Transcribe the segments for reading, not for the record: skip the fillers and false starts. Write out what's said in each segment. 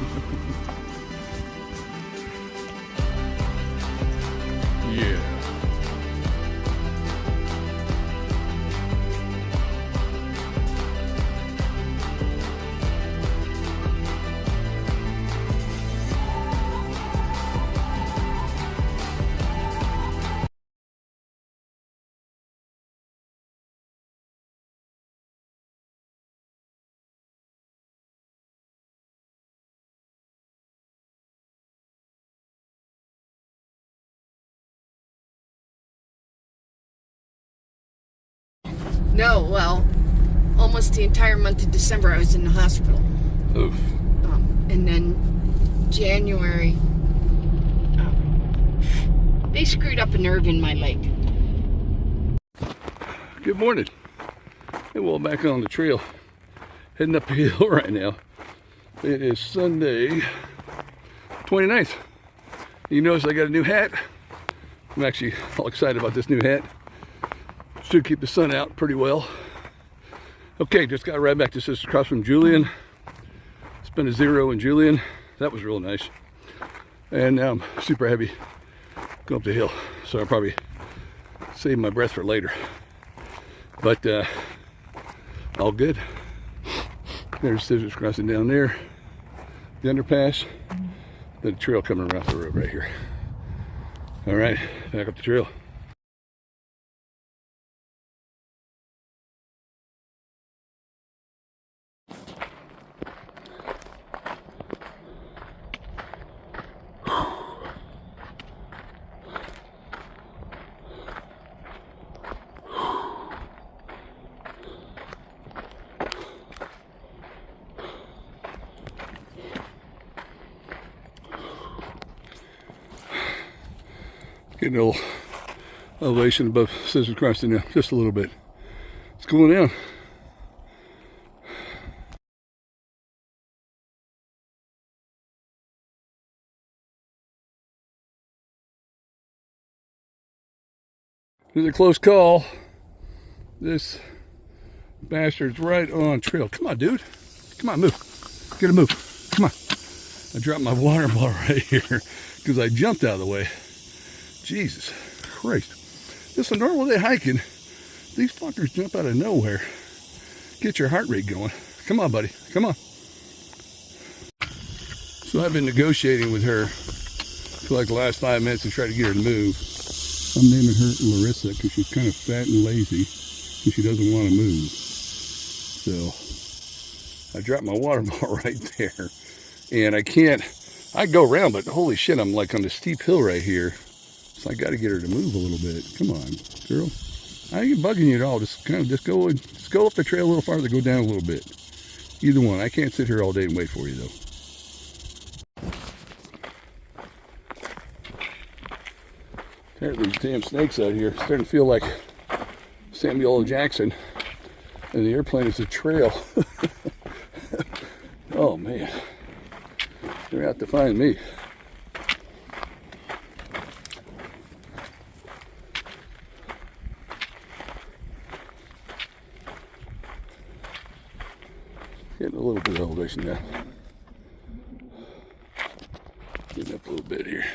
Yeah. No, well, almost the entire month of December I was in the hospital. Oof. And then January, they screwed up a nerve in my leg. Good morning. Hey, well, back on the trail, heading up the hill right now. It is Sunday, 29th. You notice I got a new hat. I'm actually all excited about this new hat. Should keep the sun out pretty well. Okay, just got right back to Sisters across from Julian. Spent a zero in Julian. That was real nice. And now I'm super heavy going up the hill. So I'll probably save my breath for later. But all good. There's Sisters crossing down there. The underpass. Then the trail coming around the road right here. All right, back up the trail. Getting a little elevation above Sisters Crossing now, just a little bit. It's cooling down. It was a close call. This bastard's right on trail. Come on, dude. Come on, move. Get a move. Come on. I dropped my water bottle right here because I jumped out of the way. Jesus Christ. Just a normal day hiking. These fuckers jump out of nowhere. Get your heart rate going. Come on, buddy. Come on. So I've been negotiating with her for like the last 5 minutes to try to get her to move. I'm naming her Larissa because she's kind of fat and lazy and she doesn't want to move. So I dropped my water bottle right there. And I go around, but holy shit, I'm like on the steep hill right here. So I got to get her to move a little bit. Come on, girl. I ain't bugging you at all. Just go up the trail a little farther, go down a little bit. Either one. I can't sit here all day and wait for you though. There are these damn snakes out here. It's starting to feel like Samuel L. Jackson, and the airplane is a trail. Oh man, they're out to find me. Getting a little bit of elevation now. Getting up a little bit here.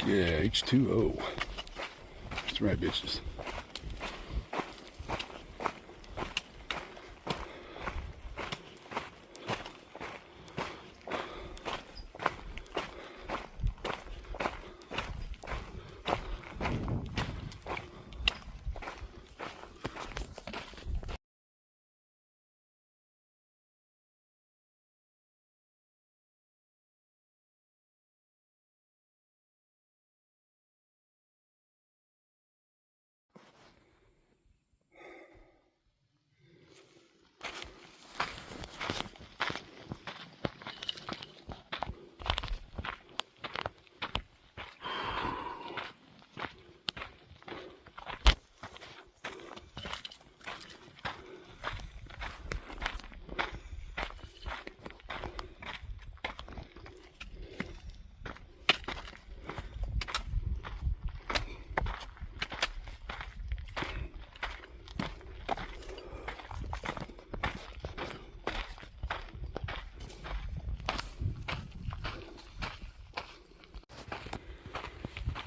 Yeah, H2O. That's right, bitches.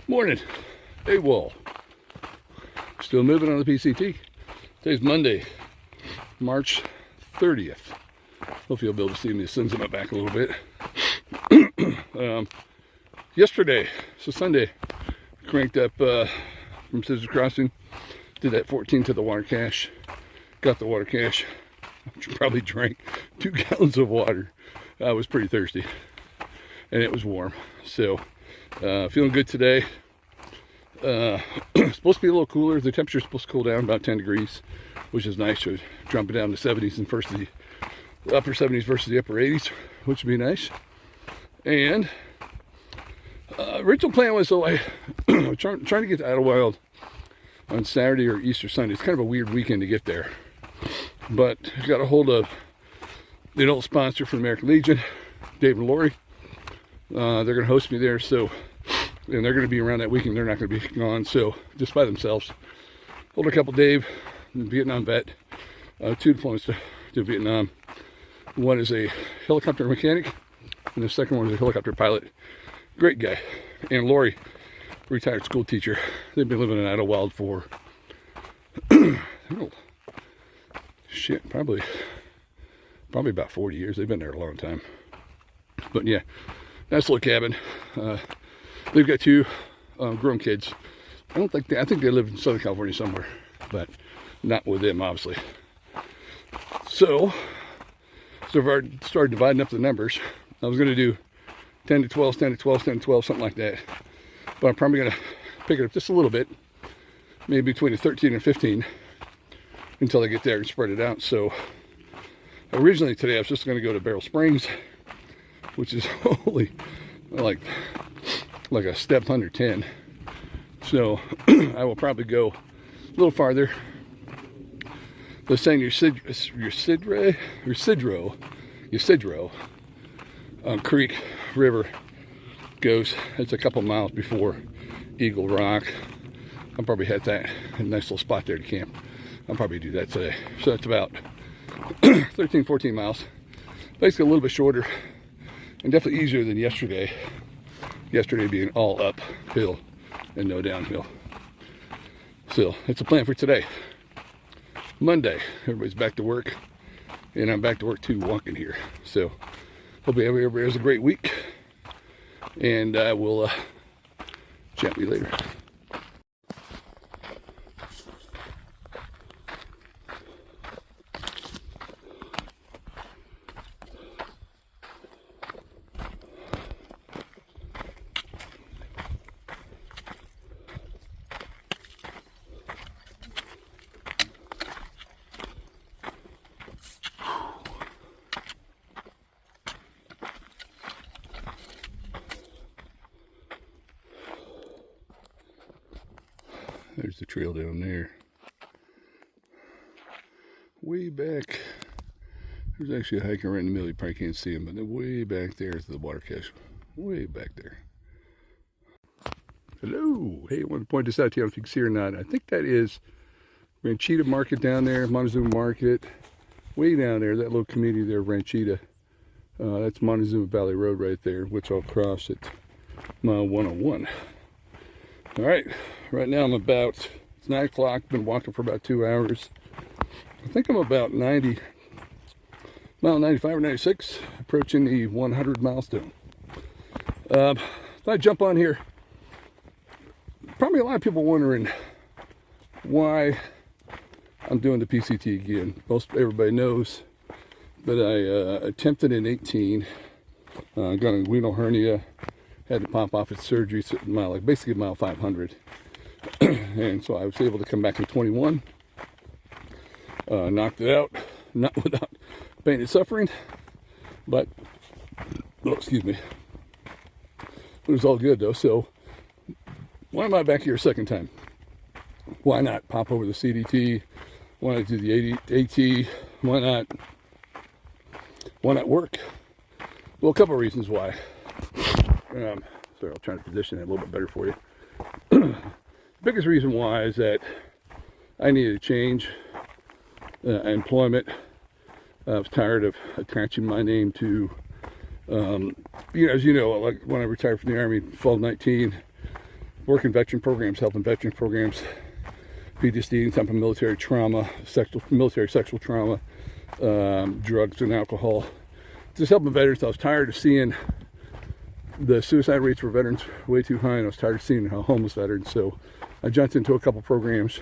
Morning, Awol. Still moving on the PCT. Today's Monday, March 30th. Hopefully you'll be able to see me. The sun's in my back a little bit. Yesterday, so Sunday, cranked up from Scissors Crossing. Did that 14 to the water cache. Got the water cache. Probably drank 2 gallons of water. I was pretty thirsty. And it was warm. So, feeling good today. Supposed to be a little cooler. The temperature's supposed to cool down about 10 degrees, which is nice. So jumping down to 70s and first the upper 70s versus the upper 80s, which would be nice. And original plan was so I trying to get to Idlewild on Saturday or Easter Sunday. It's kind of a weird weekend to get there, but I got a hold of the old sponsor from American Legion, Dave and Lori. They're going to host me there, so. And they're going to be around that weekend. They're not going to be gone, so just by themselves. Hold a couple. Dave, Vietnam vet, 2 deployments to Vietnam. One is a helicopter mechanic, and the second one is a helicopter pilot. Great guy. And Lori, retired school teacher. They've been living in Idlewild for probably about 40 years. They've been there a long time. But yeah, nice little cabin. They've got 2 grown kids. I think they live in Southern California somewhere, but not with them, obviously. So I've already started dividing up the numbers. I was going to do 10 to 12, 10 to 12, 10 to 12, something like that. But I'm probably going to pick it up just a little bit, maybe between a 13 and 15, until I get there and spread it out. So originally today I was just going to go to Barrel Springs, which is only like a step under 10. So I will probably go a little farther. They're saying your Sidro Creek River goes, it's a couple miles before Eagle Rock. I'll probably hit that, a nice little spot there to camp. I'll probably do that today. So that's about 13, 14 miles. Basically a little bit shorter and definitely easier than yesterday. Yesterday being all uphill and no downhill. So that's the plan for today. Monday, everybody's back to work, and I'm back to work too, walking here. So hope everybody has a great week, and I will chat with you later. There's the trail down there. Way back, there's actually a hiker right in the middle. You probably can't see him, but they're way back there to the water cache. Way back there. Hello. Hey, I want to point this out to you. I don't know if you can see or not. I think that is Ranchita Market down there, Montezuma Market. Way down there, that little community there, Ranchita. That's Montezuma Valley Road right there, which I'll cross at mile 101. All right, right now it's 9 o'clock, been walking for about 2 hours. I think I'm about 95 or 96, approaching the 100 milestone. Thought I'd jump on here. Probably a lot of people wondering why I'm doing the PCT again. Most everybody knows that I attempted in 18, got a renal hernia, had to pop off its surgery, basically mile 500. And so I was able to come back in 21, knocked it out, not without pain and suffering, but, oh, excuse me, it was all good though. So why am I back here a second time? Why not pop over the CDT? Why not do the AT? Why not work? Well, a couple of reasons why. Sorry, I'll try to position it a little bit better for you. Biggest reason why is that I needed to change employment. I was tired of attaching my name to, as you know, like when I retired from the Army in fall of 19, working veteran programs, helping veteran programs, PTSD, any type of military trauma, military sexual trauma, drugs and alcohol. Just helping veterans. I was tired of seeing the suicide rates for veterans way too high, and I was tired of seeing how homeless veterans. So I jumped into a couple programs,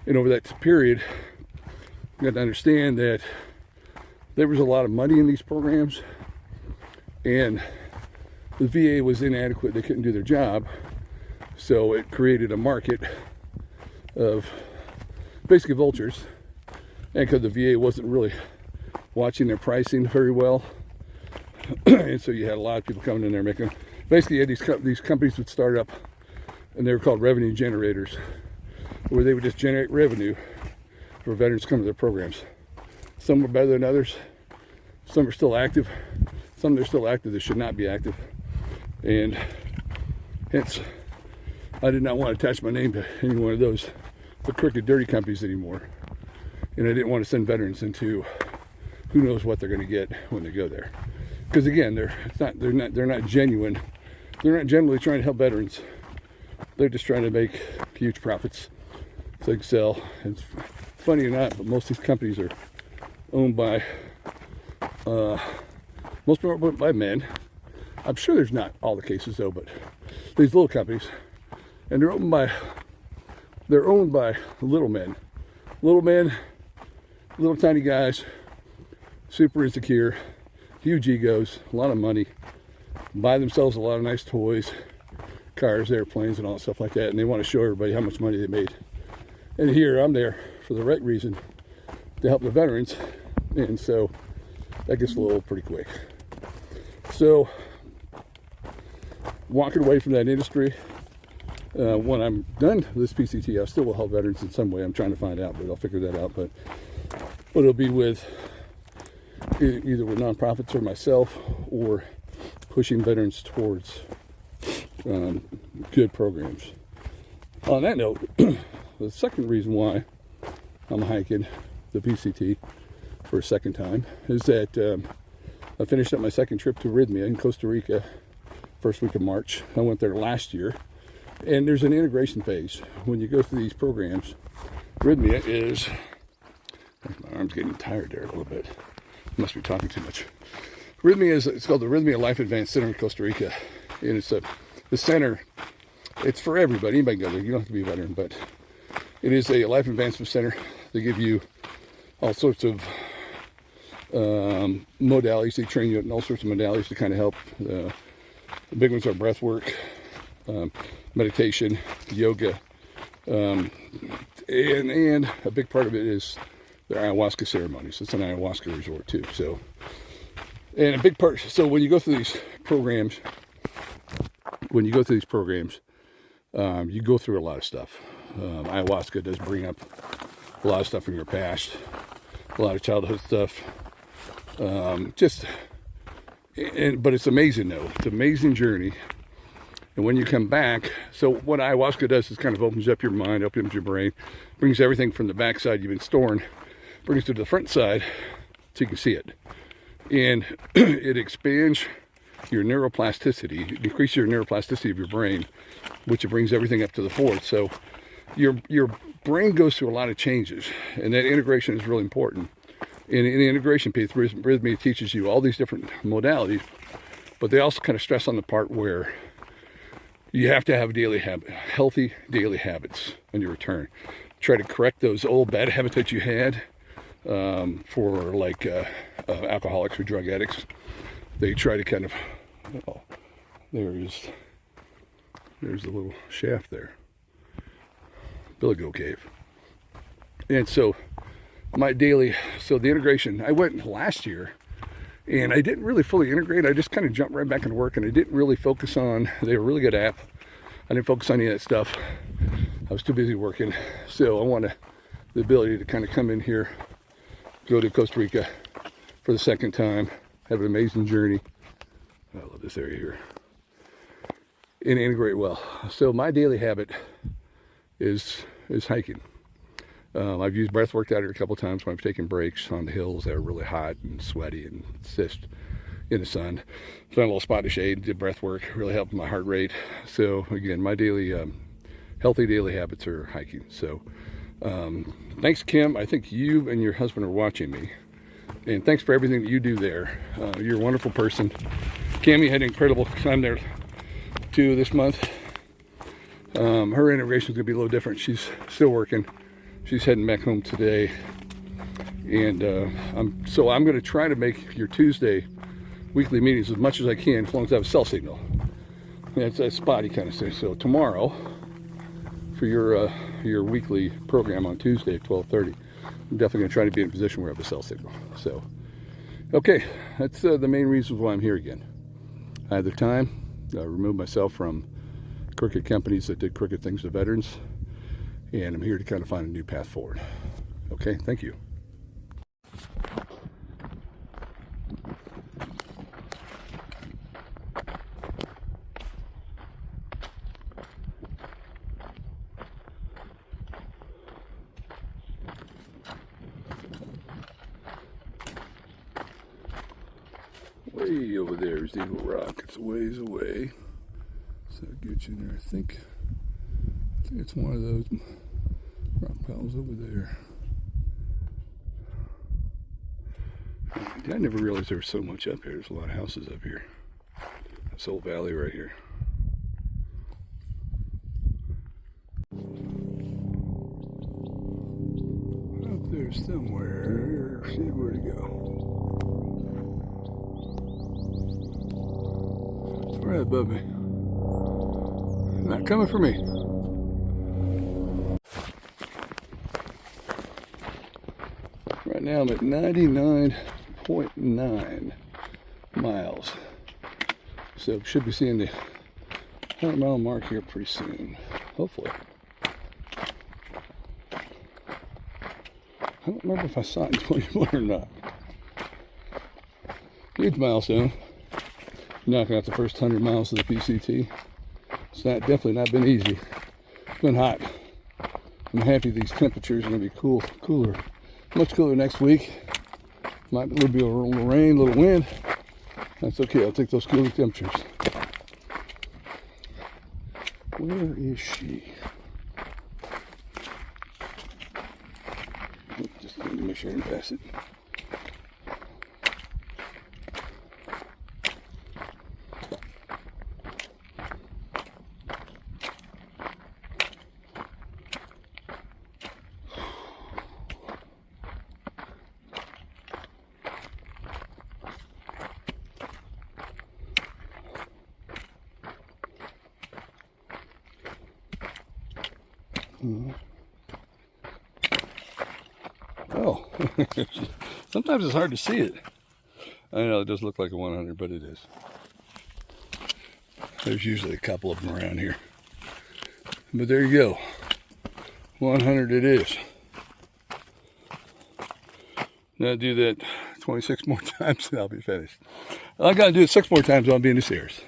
and over that period, you got to understand that there was a lot of money in these programs, and the VA was inadequate. They couldn't do their job, so it created a market of basically vultures. And because the VA wasn't really watching their pricing very well, and so you had a lot of people coming in there making, basically these companies would start up, and they were called revenue generators, where they would just generate revenue for veterans coming to their programs. Some were better than others. Some are still active. Some that are still active that should not be active. And hence, I did not want to attach my name to any one of those the crooked, dirty companies anymore. And I didn't want to send veterans into who knows what they're going to get when they go there. Because again, they're not genuine. They're not generally trying to help veterans. They're just trying to make huge profits so they can sell. And it's funny or not, but most of these companies are owned by most of them are owned by men. I'm sure there's not all the cases though, but these little companies, and they're owned by little men, little tiny guys, super insecure, huge egos, a lot of money, buy themselves a lot of nice toys, cars, airplanes, and all that stuff like that, and they want to show everybody how much money they made. And here I'm there for the right reason, to help the veterans, and so that gets a little pretty quick. So walking away from that industry, when I'm done with this PCT, I still will help veterans in some way. I'm trying to find out, but I'll figure that out. But it'll be with either with nonprofits or myself, or pushing veterans towards good programs. On that note, the second reason why I'm hiking the PCT for a second time is that I finished up my second trip to Arrhythmia in Costa Rica, first week of March. I went there last year, and there's an integration phase. When you go through these programs, Arrhythmia is, my arm's getting tired there a little bit. I must be talking too much. Arrhythmia it's called the Arrhythmia Life Advance Center in Costa Rica, and it's the center. It's for everybody. Anybody can go there. You don't have to be a veteran, but it is a life advancement center. They give you all sorts of modalities. They train you in all sorts of modalities to kind of help. The big ones are breath work, meditation, yoga, and a big part of it is their ayahuasca ceremonies. It's an ayahuasca resort too. So, and a big part. So when you go through these programs, you go through a lot of stuff. Ayahuasca does bring up a lot of stuff from your past, a lot of childhood stuff. But it's amazing though. It's an amazing journey. And when you come back, so what ayahuasca does is kind of opens up your mind, opens your brain, brings everything from the backside you've been storing, brings it to the front side so you can see it. And it expands your neuroplasticity. It increases your neuroplasticity of your brain, which it brings everything up to the fore. So your brain goes through a lot of changes, and that integration is really important. In the integration piece, rhythmia teaches you all these different modalities, but they also kind of stress on the part where you have to have healthy daily habits on your return. Try to correct those old bad habits that you had. For like alcoholics or drug addicts, they try to kind of, oh, there's a little shaft there, Billy Goat Cave. And so the integration, I went last year and I didn't really fully integrate. I just kind of jumped right back into work, and I didn't really focus on, they were a really good app. I didn't focus on any of that stuff. I was too busy working. So I wanted the ability to kind of come in here, go to Costa Rica for the second time, have an amazing journey. I love this area here. And integrate well. So my daily habit is hiking. I've used breath work out here a couple times when I've taken breaks on the hills that are really hot and sweaty and just in the sun. Found a little spot of shade, did breath work, really helped my heart rate. So again, my daily, healthy daily habits are hiking. So thanks, Kim. I think you and your husband are watching me. And thanks for everything that you do there. You're a wonderful person. Cammie had an incredible time there too this month. Her integration is going to be a little different. She's still working. She's heading back home today. And I'm going to try to make your Tuesday weekly meetings as much as I can, as long as I have a cell signal. That's spotty kind of thing. So tomorrow, for your weekly program on Tuesday at 12:30, I'm definitely going to try to be in a position where I have a cell signal. So, okay, that's the main reasons why I'm here again. I had the time, removed myself from crooked companies that did crooked things to veterans, and I'm here to kind of find a new path forward. Okay, thank you. Way over there is Eagle Rock. It's a ways away. So I'll get you there. I think it's one of those rock piles over there. I never realized there was so much up here. There's a lot of houses up here. This old valley right here. Up there somewhere. See where to go. Right above me. Not coming for me. Right now I'm at 99.9 miles. So should be seeing the 100-mile mark here pretty soon. Hopefully. I don't remember if I saw it in 21 or not. Huge milestone. Knocking out the first 100 miles of the PCT. It's definitely not been easy. It's been hot. I'm happy these temperatures are going to be cooler. Much cooler next week. Might be a little rain, a little wind. That's okay. I'll take those cooler temperatures. Where is she? Just need to make sure I didn't pass it. Oh, sometimes it's hard to see it. I know it does look like a 100, but it is. There's usually a couple of them around here. But there you go. 100 it is. Now I'll do that 26 more times and I'll be finished. I gotta do it 6 more times, I'll be in the stairs.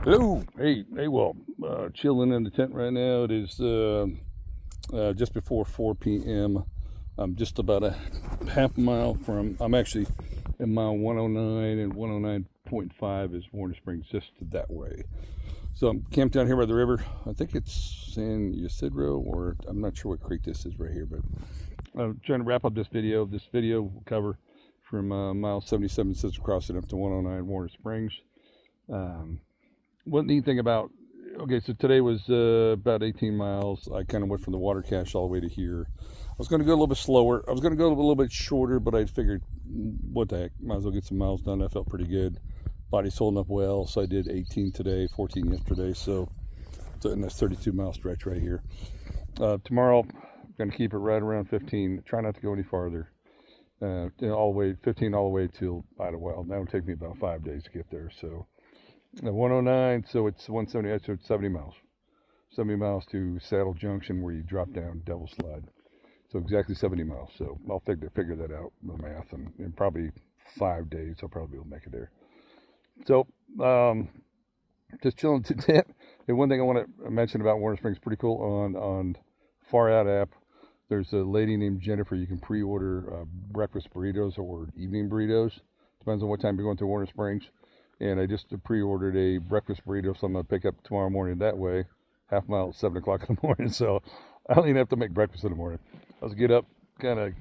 Hello. Hey, well, chilling in the tent right now. It is just before 4 p.m. I'm just about a half mile from, I'm actually in mile 109, and 109.5 is Warner Springs, just that way. So I'm camped down here by the river. I think it's San Ysidro, or I'm not sure what creek this is right here, but I'm trying to wrap up this video. This video will cover from mile 77, since crossing up to 109 Warner Springs. One neat thing about, okay, so today was about 18 miles. I kind of went from the water cache all the way to here. I was going to go a little bit slower. I was going to go a little bit shorter, but I figured, what the heck, might as well get some miles done. I felt pretty good. Body's holding up well, so I did 18 today, 14 yesterday, so and that's 32-mile stretch right here. Tomorrow, I'm going to keep it right around 15. Try not to go any farther. All the way, 15 all the way to Awol. That'll take me about 5 days to get there, so 109, so it's 170, so it's 70 miles. 70 miles to Saddle Junction, where you drop down Devil Slide. So exactly 70 miles. So I'll figure that out, the math, and in probably 5 days, I'll probably be able to make it there. So, just chilling to tent. And one thing I want to mention about Warner Springs, pretty cool, on Far Out app, there's a lady named Jennifer. You can pre-order breakfast burritos or evening burritos. Depends on what time you're going to Warner Springs. And I just pre-ordered a breakfast burrito, so I'm going to pick up tomorrow morning that way. Half mile at 7 o'clock in the morning, so I don't even have to make breakfast in the morning. I'll just get up, kind of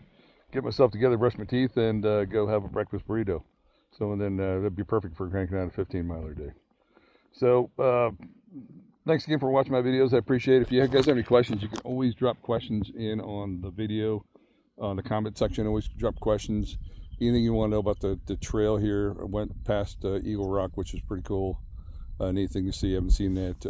get myself together, brush my teeth, and go have a breakfast burrito. So, and then that'd be perfect for cranking out a 15-miler day. So, thanks again for watching my videos. I appreciate it. If you guys have any questions, you can always drop questions in on the video, on the comment section. Always drop questions. Anything you want to know about the trail here. I went past Eagle Rock, which is pretty cool. Neat thing to see. I haven't seen that.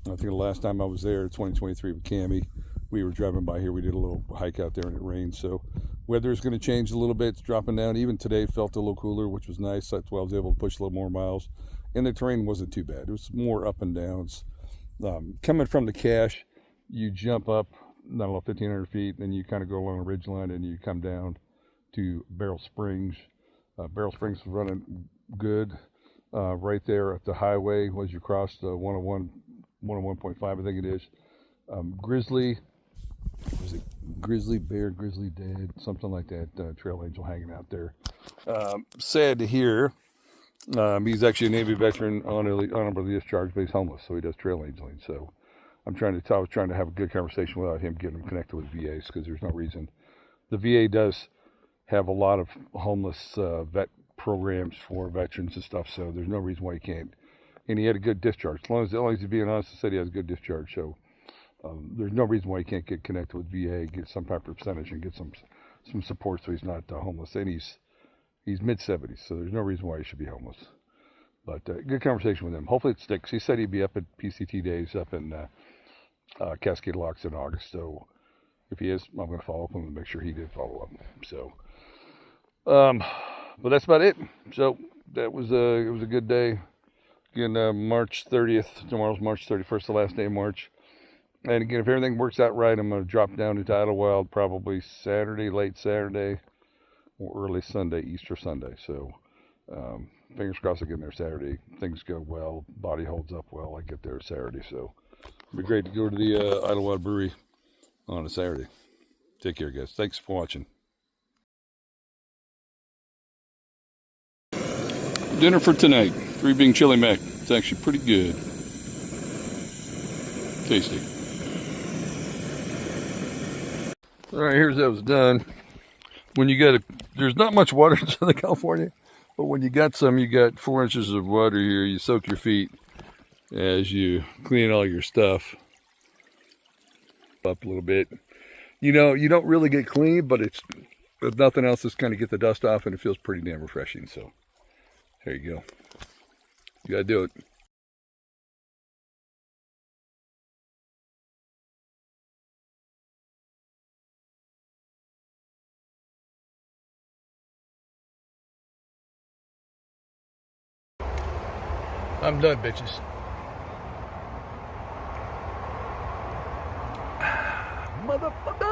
I think the last time I was there, 2023 with Cammie, we were driving by here. We did a little hike out there and it rained. So weather is going to change a little bit. It's dropping down. Even today felt a little cooler, which was nice. That's why I was able to push a little more miles. And the terrain wasn't too bad. It was more up and downs. Coming from the cache, you jump up, I don't know, 1,500 feet, then you kind of go along a ridge line and you come down to Barrel Springs. Barrel Springs was running good. Right there at the highway, as you cross the 101.5, I think it is. Grizzly, was it Grizzly Bear, Grizzly Dead, something like that, Trail Angel hanging out there. Sad to hear, he's actually a Navy veteran on honorable discharge, but he's homeless, so he does trail angeling. So I was trying to have a good conversation without him getting him connected with VAs, because there's no reason. The VA does have a lot of homeless vet programs for veterans and stuff, so there's no reason why he can't. And he had a good discharge. As long as he's being honest, he said he has a good discharge, so there's no reason why he can't get connected with VA, get some type of percentage, and get some support so he's not homeless. And he's mid-70s, so there's no reason why he should be homeless. But good conversation with him. Hopefully it sticks. He said he'd be up at PCT days up in Cascade Locks in August, so if he is, I'm going to follow up with him and make sure he did follow up. So, but that's about it. So that was it was a good day. Again, March 30th. Tomorrow's March 31st, the last day of March. And again, if everything works out right, I'm going to drop down to Idlewild probably Saturday, late Saturday, or early Sunday, Easter Sunday. So fingers crossed I get in there Saturday. Things go well. Body holds up well. I get there Saturday. So it'll be great to go to the Idlewild Brewery on a Saturday. Take care, guys. Thanks for watching. Dinner for tonight. 3 being chili mac. It's actually pretty good. Tasty. Alright, here's how it's done. When you got there's not much water in Southern California, but when you got some, you got 4 inches of water here. You soak your feet as you clean all your stuff up a little bit. You know, you don't really get clean, but if nothing else, just kind of get the dust off, and it feels pretty damn refreshing. So there you go. You gotta do it. I'm done, bitches. Motherfucker.